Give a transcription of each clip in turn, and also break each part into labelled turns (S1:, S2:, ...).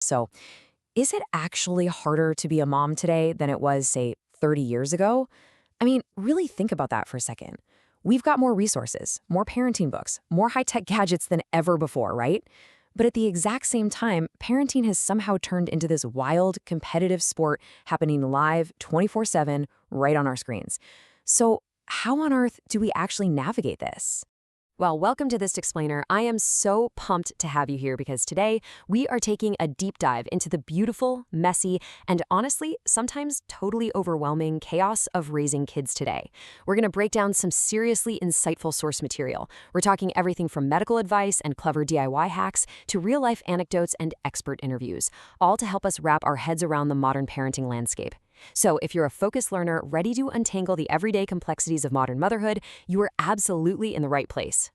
S1: So, is it actually harder to be a mom today than it was, say, 30 years ago? I mean, really think about that for a second. We've got more resources, more parenting books, more high tech gadgets than ever before, right? But at the exact same time, parenting has somehow turned into this wild, competitive sport happening live 24/7 right on our screens. So, how on earth do we actually navigate this? Well, welcome to this explainer. I am so pumped to have you here because today we are taking a deep dive into the beautiful, messy, and honestly, sometimes totally overwhelming chaos of raising kids today. We're going to break down some seriously insightful source material. We're talking everything from medical advice and clever DIY hacks to real-life anecdotes and expert interviews, all to help us wrap our heads around the modern parenting landscape. So, if you're a focused learner ready to untangle the everyday complexities of modern motherhood, you are absolutely in the right place.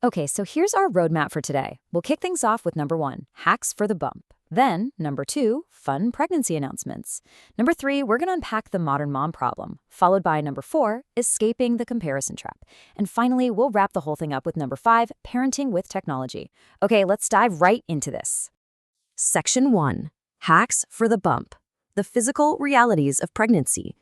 S1: Okay, so here's our roadmap for today. We'll kick things off with number 1, hacks for the bump. Then, number 2, fun pregnancy announcements. Number 3, we're going to unpack the modern mom problem, followed by number 4, escaping the comparison trap. And finally, we'll wrap the whole thing up with number 5, parenting with technology. Okay, let's dive right into this. Section 1, hacks for the bump. The physical realities of pregnancy.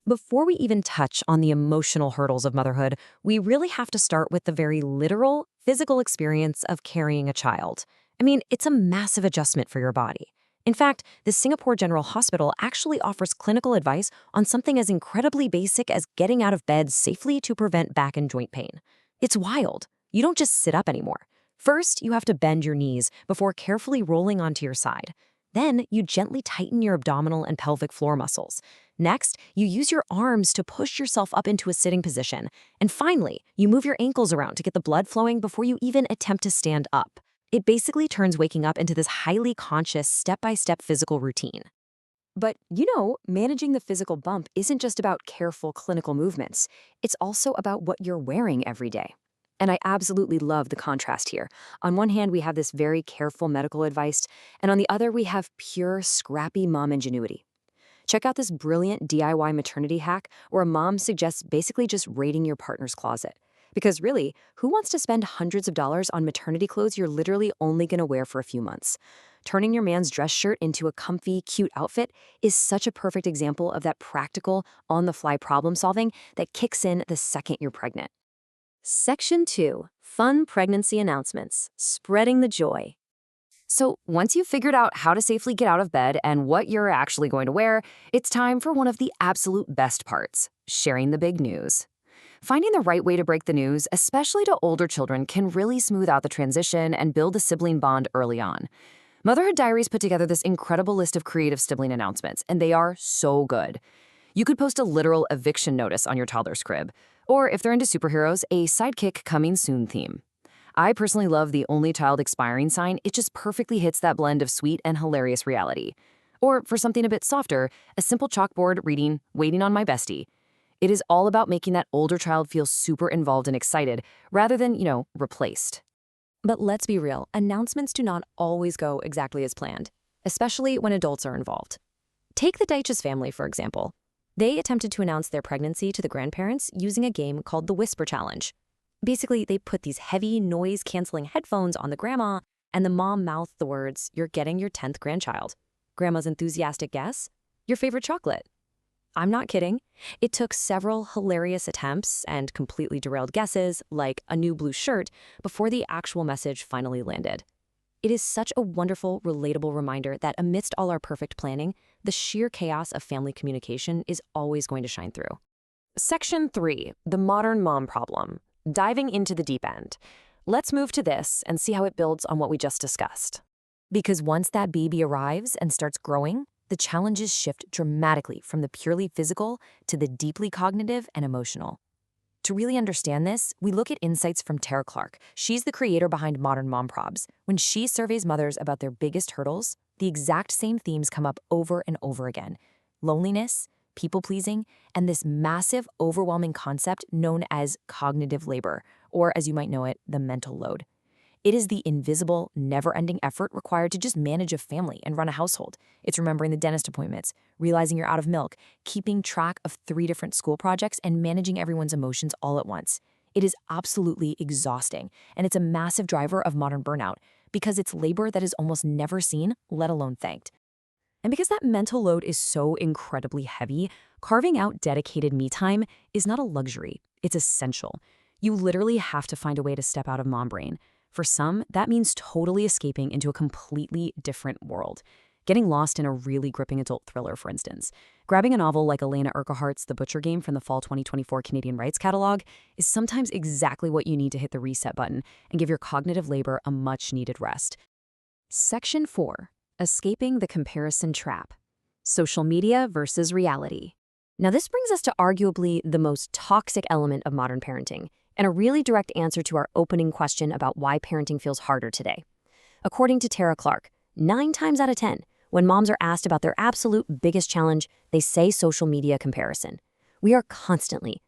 S1: Before we even touch on the emotional hurdles of motherhood, we really have to start with the very literal, physical experience of carrying a child. I mean, it's a massive adjustment for your body. In fact, the Singapore General Hospital actually offers clinical advice on something as incredibly basic as getting out of bed safely to prevent back and joint pain. It's wild. You don't just sit up anymore. First, you have to bend your knees before carefully rolling onto your side. Then, you gently tighten your abdominal and pelvic floor muscles. Next, you use your arms to push yourself up into a sitting position. And finally, you move your ankles around to get the blood flowing before you even attempt to stand up. It basically turns waking up into this highly conscious, step-by-step physical routine. But, managing the physical bump isn't just about careful clinical movements. It's also about what you're wearing every day. And I absolutely love the contrast here. On one hand, we have this very careful medical advice, and on the other, we have pure, scrappy mom ingenuity. Check out this brilliant DIY maternity hack where a mom suggests basically just raiding your partner's closet. Because really, who wants to spend hundreds of dollars on maternity clothes you're literally only going to wear for a few months? Turning your man's dress shirt into a comfy, cute outfit is such a perfect example of that practical, on-the-fly problem solving that kicks in the second you're pregnant. Section 2, fun pregnancy announcements, spreading the joy. So once you've figured out how to safely get out of bed and what you're actually going to wear, it's time for one of the absolute best parts, sharing the big news. Finding the right way to break the news, especially to older children, can really smooth out the transition and build a sibling bond early on. Motherhood Diaries put together this incredible list of creative sibling announcements, and they are so good. You could post a literal eviction notice on your toddler's crib, or if they're into superheroes, a sidekick coming soon theme. I personally love the only child expiring sign. It just perfectly hits that blend of sweet and hilarious reality. Or for something a bit softer, a simple chalkboard reading, "Waiting on my bestie." It is all about making that older child feel super involved and excited, rather than, replaced. But let's be real, announcements do not always go exactly as planned, especially when adults are involved. Take the Deitch's family, for example. They attempted to announce their pregnancy to the grandparents using a game called the Whisper Challenge. Basically, they put these heavy, noise-canceling headphones on the grandma, and the mom mouthed the words, "You're getting your 10th grandchild." Grandma's enthusiastic guess? "Your favorite chocolate." I'm not kidding. It took several hilarious attempts and completely derailed guesses, like a new blue shirt, before the actual message finally landed. It is such a wonderful, relatable reminder that amidst all our perfect planning, the sheer chaos of family communication is always going to shine through. Section 3, the modern mom problem. Diving into the deep end. Let's move to this and see how it builds on what we just discussed. Because once that baby arrives and starts growing, the challenges shift dramatically from the purely physical to the deeply cognitive and emotional. To really understand this, we look at insights from Tara Clark. She's the creator behind Modern Mom Probs. When she surveys mothers about their biggest hurdles, the exact same themes come up over and over again. Loneliness, people-pleasing, and this massive, overwhelming concept known as cognitive labor, or as you might know it, the mental load. It is the invisible, never-ending effort required to just manage a family and run a household. It's remembering the dentist appointments, realizing you're out of milk, keeping track of 3 different school projects, and managing everyone's emotions all at once. It is absolutely exhausting, and it's a massive driver of modern burnout. because it's labor that is almost never seen, let alone thanked. And because that mental load is so incredibly heavy, carving out dedicated me time is not a luxury, it's essential. You literally have to find a way to step out of mom brain. For some, that means totally escaping into a completely different world. Getting lost in a really gripping adult thriller, for instance. Grabbing a novel like Elena Urquhart's The Butcher Game from the fall 2024 Canadian Rights Catalog is sometimes exactly what you need to hit the reset button and give your cognitive labor a much-needed rest. Section 4. Escaping the comparison trap. Social media versus reality. Now this brings us to arguably the most toxic element of modern parenting, and a really direct answer to our opening question about why parenting feels harder today. According to Tara Clark, 9 times out of 10, when moms are asked about their absolute biggest challenge, they say social media comparison. We are constantly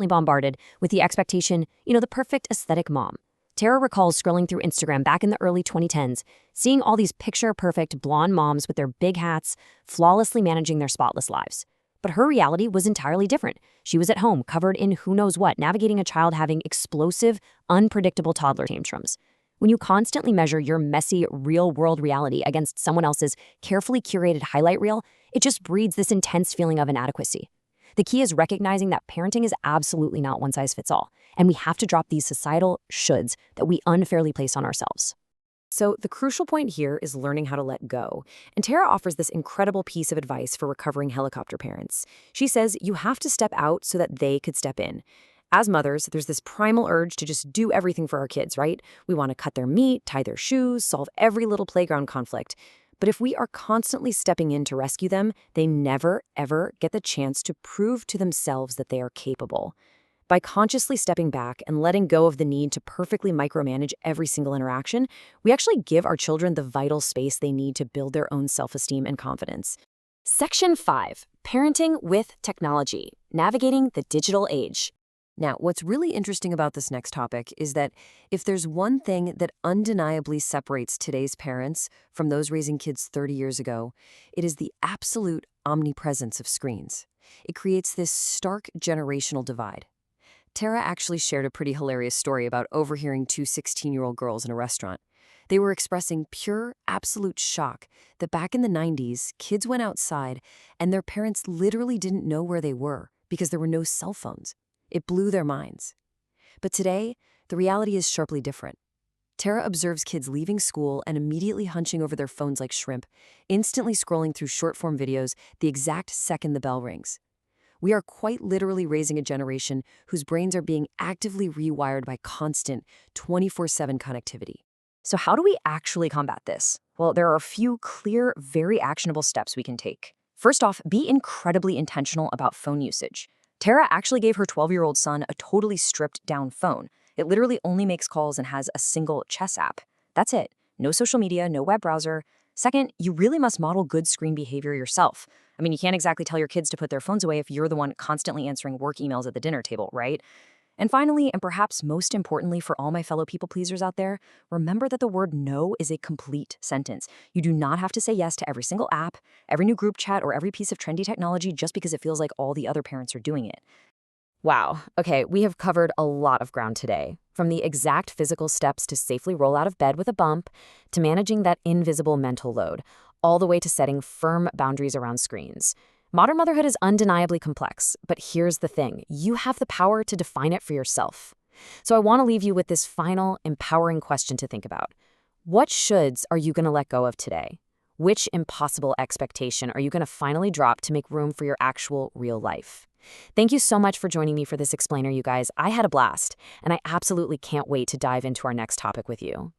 S1: bombarded with the expectation, the perfect aesthetic mom. Tara recalls scrolling through Instagram back in the early 2010s, seeing all these picture-perfect blonde moms with their big hats, flawlessly managing their spotless lives. But her reality was entirely different. She was at home, covered in who knows what, navigating a child having explosive, unpredictable toddler tantrums. When you constantly measure your messy, real-world reality against someone else's carefully curated highlight reel, it just breeds this intense feeling of inadequacy. The key is recognizing that parenting is absolutely not one size fits all, and we have to drop these societal shoulds that we unfairly place on ourselves. So the crucial point here is learning how to let go. And Tara offers this incredible piece of advice for recovering helicopter parents. She says you have to step out so that they could step in. As mothers, there's this primal urge to just do everything for our kids, right? We want to cut their meat, tie their shoes, solve every little playground conflict. But if we are constantly stepping in to rescue them, they never, ever get the chance to prove to themselves that they are capable. By consciously stepping back and letting go of the need to perfectly micromanage every single interaction, we actually give our children the vital space they need to build their own self-esteem and confidence. Section 5. Parenting with Technology. Navigating the Digital Age. Now, what's really interesting about this next topic is that if there's one thing that undeniably separates today's parents from those raising kids 30 years ago, it is the absolute omnipresence of screens. It creates this stark generational divide. Tara actually shared a pretty hilarious story about overhearing 2 16-year-old girls in a restaurant. They were expressing pure, absolute shock that back in the 90s, kids went outside and their parents literally didn't know where they were because there were no cell phones. It blew their minds. But today, the reality is sharply different. Tara observes kids leaving school and immediately hunching over their phones like shrimp, instantly scrolling through short-form videos the exact second the bell rings. We are quite literally raising a generation whose brains are being actively rewired by constant 24/7 connectivity. So how do we actually combat this? Well, there are a few clear, very actionable steps we can take. First off, be incredibly intentional about phone usage. Tara actually gave her 12-year-old son a totally stripped-down phone. It literally only makes calls and has a single chess app. That's it. No social media, no web browser. Second, you really must model good screen behavior yourself. I mean, you can't exactly tell your kids to put their phones away if you're the one constantly answering work emails at the dinner table, right? And finally, and perhaps most importantly for all my fellow people pleasers out there, remember that the word no is a complete sentence. You do not have to say yes to every single app, every new group chat, or every piece of trendy technology just because it feels like all the other parents are doing it. Wow. Okay, we have covered a lot of ground today. From the exact physical steps to safely roll out of bed with a bump, to managing that invisible mental load, all the way to setting firm boundaries around screens. Modern motherhood is undeniably complex, but here's the thing. You have the power to define it for yourself. So I want to leave you with this final, empowering question to think about. What shoulds are you going to let go of today? Which impossible expectation are you going to finally drop to make room for your actual real life? Thank you so much for joining me for this explainer, you guys. I had a blast, and I absolutely can't wait to dive into our next topic with you.